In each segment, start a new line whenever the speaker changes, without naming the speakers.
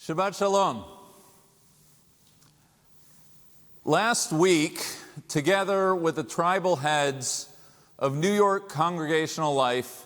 Shabbat Shalom. Last week, together with the tribal heads of New York Congregational Life,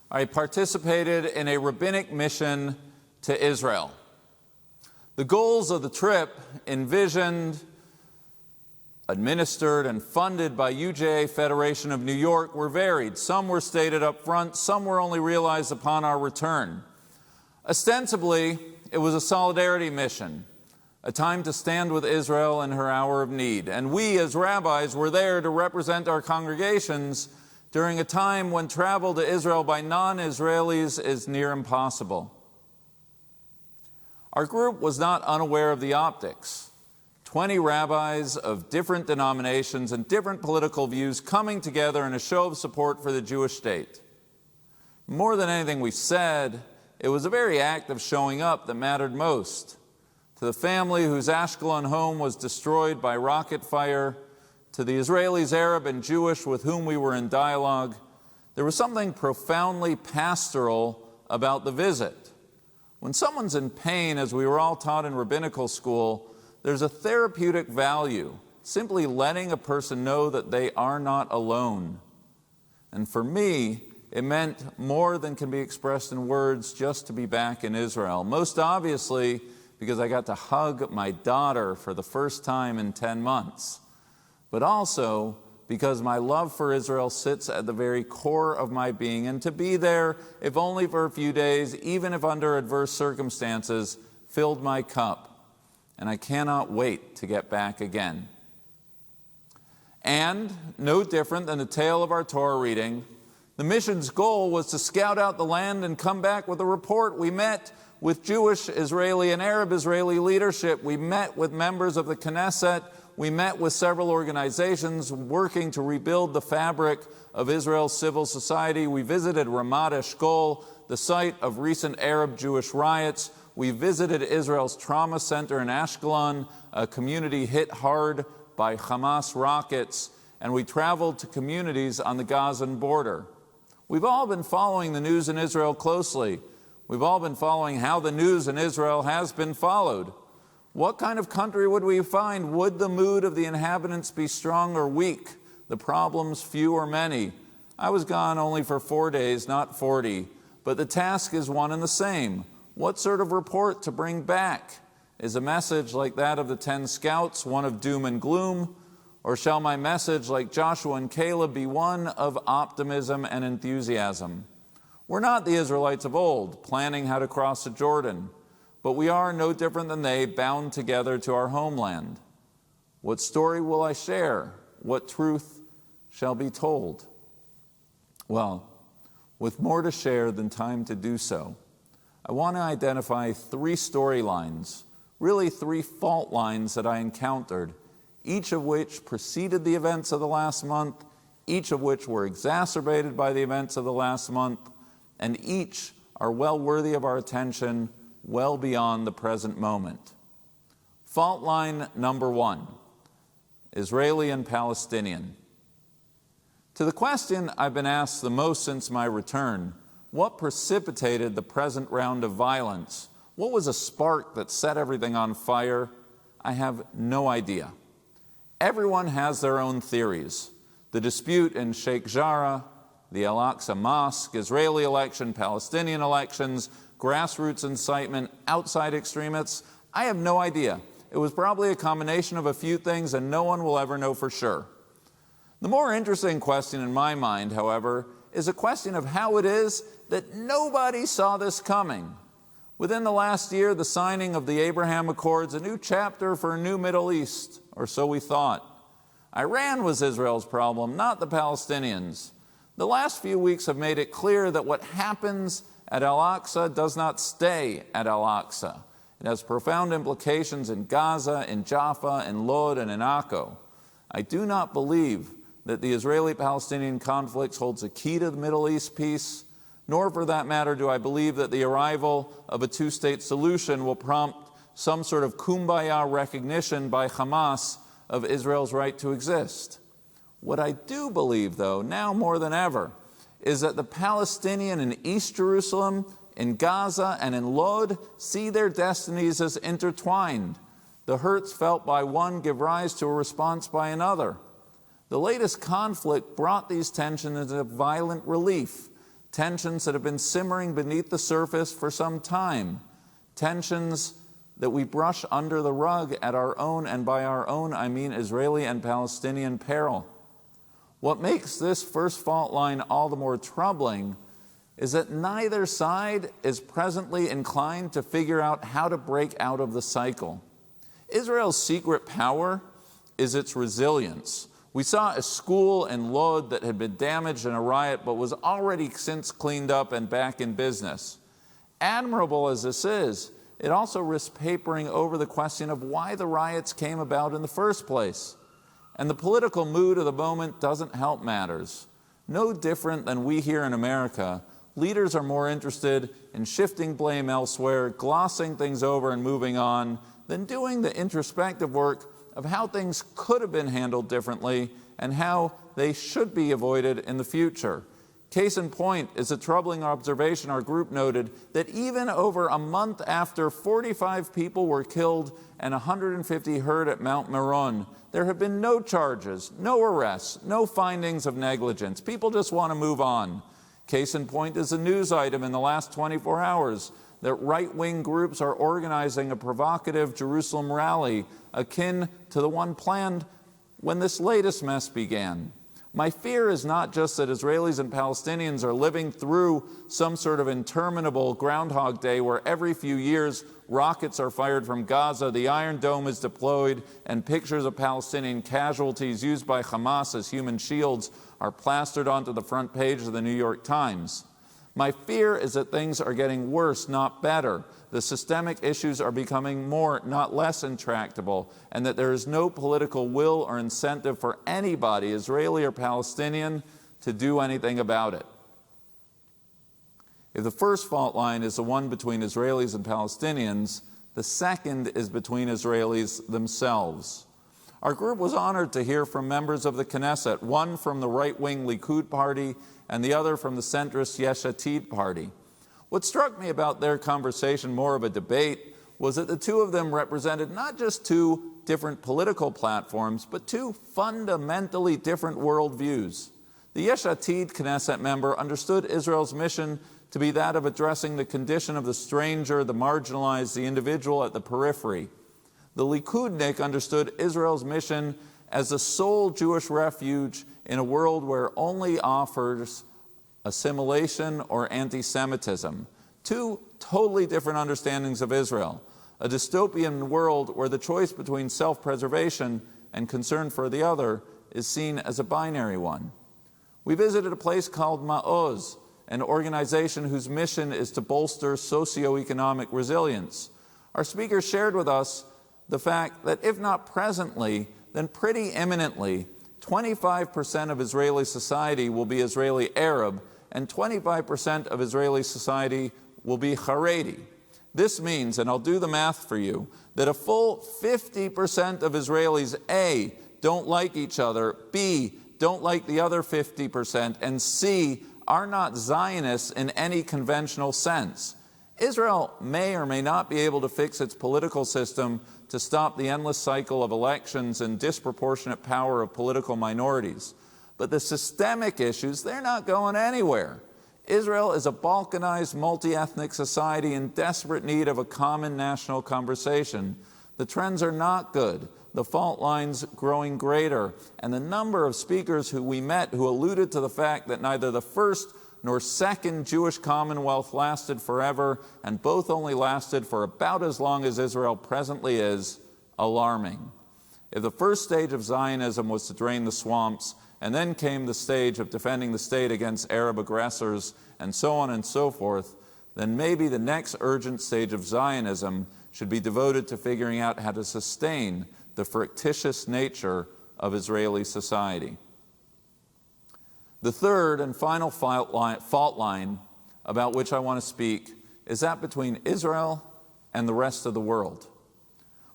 I participated in a rabbinic mission to Israel. The goals of the trip, envisioned, administered, and funded by UJA Federation of New York, were varied. Some were stated up front, some were only realized upon our return. Ostensibly, it was a solidarity mission, a time to stand with Israel in her hour of need. And we, as rabbis, were there to represent our congregations during a time when travel to Israel by non-Israelis is near impossible. Our group was not unaware of the optics. 20 rabbis of different denominations and different political views coming together in a show of support for the Jewish state. More than anything we said, it was the very act of showing up that mattered most. To the family whose Ashkelon home was destroyed by rocket fire, to the Israelis, Arab, and Jewish with whom we were in dialogue, there was something profoundly pastoral about the visit. When someone's in pain, as we were all taught in rabbinical school, there's a therapeutic value, simply letting a person know that they are not alone. And for me, it meant more than can be expressed in words just to be back in Israel. Most obviously, because I got to hug my daughter for the first time in 10 months. But also because my love for Israel sits at the very core of my being. And to be there, if only for a few days, even if under adverse circumstances, filled my cup. And I cannot wait to get back again. And, no different than the tale of our Torah reading, the mission's goal was to scout out the land and come back with a report. We met with Jewish, Israeli, and Arab Israeli leadership. We met with members of the Knesset. We met with several organizations working to rebuild the fabric of Israel's civil society. We visited Ramat Eshkol, the site of recent Arab-Jewish riots. We visited Israel's trauma center in Ashkelon, a community hit hard by Hamas rockets, and we traveled to communities on the Gazan border. We've all been following the news in Israel closely. We've all been following how the news in Israel has been followed. What kind of country would we find? Would the mood of the inhabitants be strong or weak? The problems few or many? I was gone only for 4 days, not 40, but the task is one and the same. What sort of report to bring back? Is a message like that of the 10 scouts one of doom and gloom? Or shall my message, like Joshua and Caleb, be one of optimism and enthusiasm? We're not the Israelites of old, planning how to cross the Jordan, but we are no different than they, bound together to our homeland. What story will I share? What truth shall be told? Well, with more to share than time to do so, I want to identify 3 storylines, really 3 fault lines that I encountered, each of which preceded the events of the last month, each of which were exacerbated by the events of the last month, and each are well worthy of our attention, well beyond the present moment. Fault line number 1, Israeli and Palestinian. To the question I've been asked the most since my return, what precipitated the present round of violence? What was a spark that set everything on fire? I have no idea. Everyone has their own theories. The dispute in Sheikh Jarrah, the Al-Aqsa Mosque, Israeli election, Palestinian elections, grassroots incitement, outside extremists. I have no idea. It was probably a combination of a few things, and no one will ever know for sure. The more interesting question in my mind, however, is a question of how it is that nobody saw this coming. Within the last year, the signing of the Abraham Accords, a new chapter for a new Middle East, or so we thought. Iran was Israel's problem, not the Palestinians. The last few weeks have made it clear that what happens at Al-Aqsa does not stay at Al-Aqsa. It has profound implications in Gaza, in Jaffa, in Lod, and in Akko. I do not believe that the Israeli-Palestinian conflict holds a key to the Middle East peace, nor for that matter do I believe that the arrival of a 2-state solution will prompt some sort of kumbaya recognition by Hamas of Israel's right to exist. What I do believe, though, now more than ever, is that the Palestinian in East Jerusalem in Gaza and in Lod see their destinies as intertwined. The hurts felt by one give rise to a response by another. The latest conflict brought these tensions into violent relief, tensions that have been simmering beneath the surface for some time, tensions that we brush under the rug at our own, and by our own I mean Israeli and Palestinian peril. What makes this first fault line all the more troubling is that neither side is presently inclined to figure out how to break out of the cycle. Israel's secret power is its resilience. We saw a school in Lod that had been damaged in a riot but was already since cleaned up and back in business. Admirable as this is, it also risks papering over the question of why the riots came about in the first place. And the political mood of the moment doesn't help matters. No different than we here in America, leaders are more interested in shifting blame elsewhere, glossing things over and moving on, than doing the introspective work of how things could have been handled differently and how they should be avoided in the future. Case in point is a troubling observation our group noted that even over a month after 45 people were killed and 150 hurt at Mount Meron, there have been no charges, no arrests, no findings of negligence. People just want to move on. Case in point is a news item in the last 24 hours that right-wing groups are organizing a provocative Jerusalem rally akin to the one planned when this latest mess began. My fear is not just that Israelis and Palestinians are living through some sort of interminable Groundhog Day where every few years rockets are fired from Gaza, the Iron Dome is deployed, and pictures of Palestinian casualties used by Hamas as human shields are plastered onto the front page of the New York Times. My fear is that things are getting worse, not better. The systemic issues are becoming more, not less intractable, and that there is no political will or incentive for anybody, Israeli or Palestinian, to do anything about it. If the first fault line is the one between Israelis and Palestinians, the second is between Israelis themselves. Our group was honored to hear from members of the Knesset, one from the right-wing Likud party and the other from the centrist Yesh Atid party. What struck me about their conversation, more of a debate, was that the two of them represented not just two different political platforms, but two fundamentally different worldviews. The Yesh Atid Knesset member understood Israel's mission to be that of addressing the condition of the stranger, the marginalized, the individual at the periphery. The Likudnik understood Israel's mission as the sole Jewish refuge in a world where only offers assimilation or anti-Semitism. Two totally different understandings of Israel. A dystopian world where the choice between self-preservation and concern for the other is seen as a binary one. We visited a place called Ma'oz, an organization whose mission is to bolster socioeconomic resilience. Our speaker shared with us the fact that if not presently, then pretty imminently, 25% of Israeli society will be Israeli Arab, and 25% of Israeli society will be Haredi. This means, and I'll do the math for you, that a full 50% of Israelis, A, don't like each other, B, don't like the other 50%, and C, are not Zionists in any conventional sense. Israel may or may not be able to fix its political system to stop the endless cycle of elections and disproportionate power of political minorities. But the systemic issues, they're not going anywhere. Israel is a balkanized, multi-ethnic society in desperate need of a common national conversation. The trends are not good. The fault lines growing greater. And the number of speakers who we met who alluded to the fact that neither the first nor second Jewish Commonwealth lasted forever, and both only lasted for about as long as Israel presently is, alarming. If the first stage of Zionism was to drain the swamps, and then came the stage of defending the state against Arab aggressors, and so on and so forth, then maybe the next urgent stage of Zionism should be devoted to figuring out how to sustain the fictitious nature of Israeli society. The third and final fault line about which I want to speak is that between Israel and the rest of the world.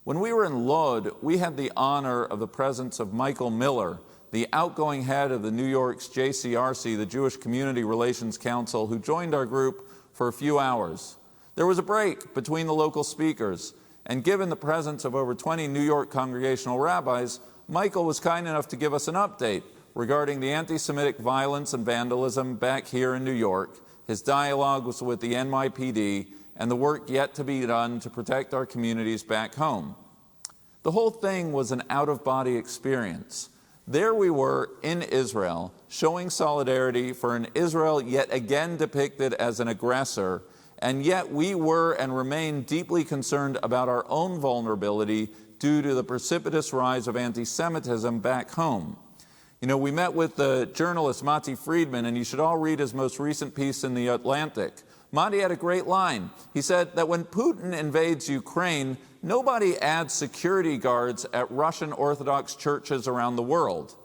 When we were in Lod, we had the honor of the presence of Michael Miller, the outgoing head of the New York's JCRC, the Jewish Community Relations Council, who joined our group for a few hours. There was a break between the local speakers, and given the presence of over 20 New York congregational rabbis, Michael was kind enough to give us an update regarding the anti-Semitic violence and vandalism back here in New York, his dialogue was with the NYPD, and the work yet to be done to protect our communities back home. The whole thing was an out-of-body experience. There we were in Israel, showing solidarity for an Israel yet again depicted as an aggressor, and yet we were and remain deeply concerned about our own vulnerability due to the precipitous rise of anti-Semitism back home. You know, we met with the journalist Mati Friedman, and you should all read his most recent piece in The Atlantic. Mati had a great line. He said that when Putin invades Ukraine, nobody adds security guards at Russian Orthodox churches around the world.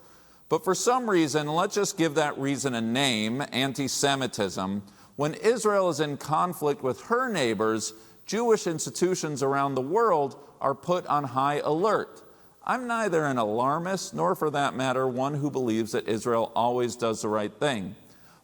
But for some reason, let's just give that reason a name, anti-Semitism, when Israel is in conflict with her neighbors, Jewish institutions around the world are put on high alert. I'm neither an alarmist, nor for that matter, one who believes that Israel always does the right thing.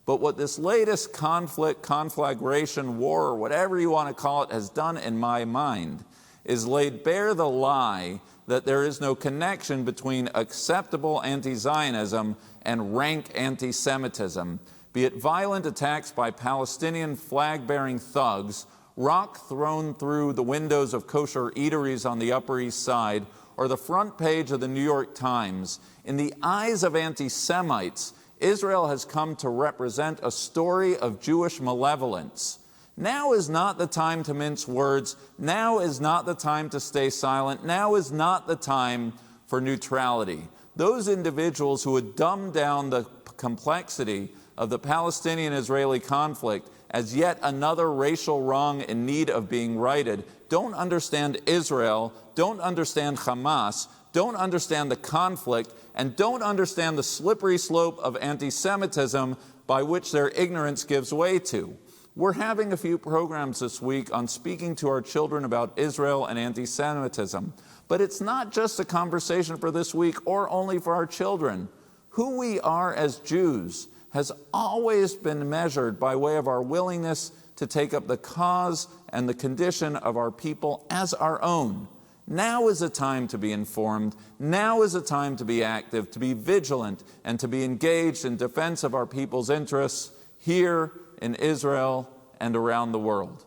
But what this latest conflict, conflagration, war, or whatever you want to call it, has done in my mind is laid bare the lie that there is no connection between acceptable anti-Zionism and rank anti-Semitism, be it violent attacks by Palestinian flag-bearing thugs, rock thrown through the windows of kosher eateries on the Upper East Side, or the front page of the New York Times. In the eyes of anti-Semites, Israel has come to represent a story of Jewish malevolence. Now is not the time to mince words. Now is not the time to stay silent. Now is not the time for neutrality. Those individuals who would dumb down the complexity of the Palestinian-Israeli conflict as yet another racial wrong in need of being righted don't understand Israel, don't understand Hamas, don't understand the conflict, and don't understand the slippery slope of anti-Semitism by which their ignorance gives way to. We're having a few programs this week on speaking to our children about Israel and anti-Semitism. But it's not just a conversation for this week or only for our children. Who we are as Jews has always been measured by way of our willingness to take up the cause and the condition of our people as our own. Now is a time to be informed. Now is a time to be active, to be vigilant, and to be engaged in defense of our people's interests here in Israel and around the world.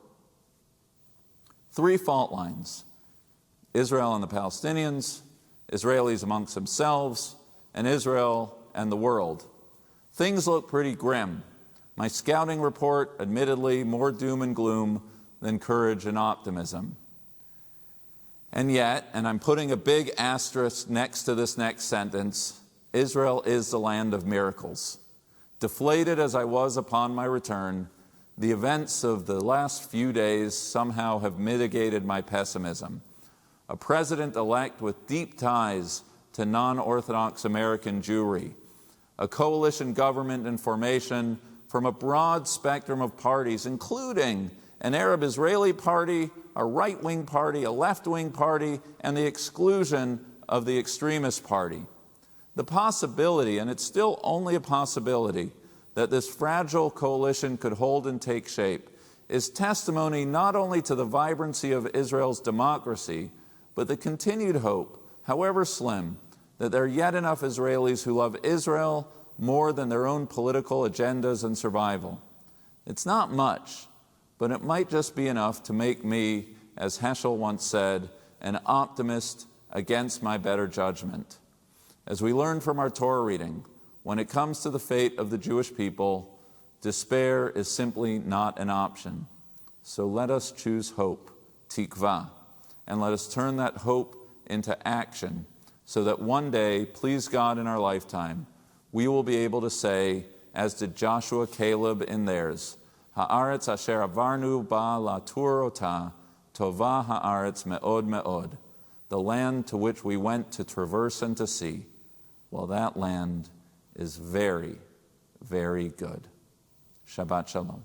3 fault lines: Israel and the Palestinians, Israelis amongst themselves, and Israel and the world. Things look pretty grim. My scouting report, admittedly, more doom and gloom than courage and optimism. And yet, and I'm putting a big asterisk next to this next sentence, Israel is the land of miracles. Deflated as I was upon my return, the events of the last few days somehow have mitigated my pessimism. A president-elect with deep ties to non-Orthodox American Jewry, a coalition government in formation from a broad spectrum of parties, including an Arab-Israeli party, a right-wing party, a left-wing party, and the exclusion of the extremist party. The possibility, and it's still only a possibility, that this fragile coalition could hold and take shape is testimony not only to the vibrancy of Israel's democracy, but the continued hope, however slim, that there are yet enough Israelis who love Israel more than their own political agendas and survival. It's not much, but it might just be enough to make me, as Heschel once said, an optimist against my better judgment. As we learn from our Torah reading, when it comes to the fate of the Jewish people, despair is simply not an option. So let us choose hope, tikva, and let us turn that hope into action so that one day, please God in our lifetime, we will be able to say, as did Joshua, Caleb in theirs, Haaretz asher avarnu ba latur ota, tova haaretz me'od me'od, the land to which we went to traverse and to see. Well, that land is very, very good. Shabbat Shalom.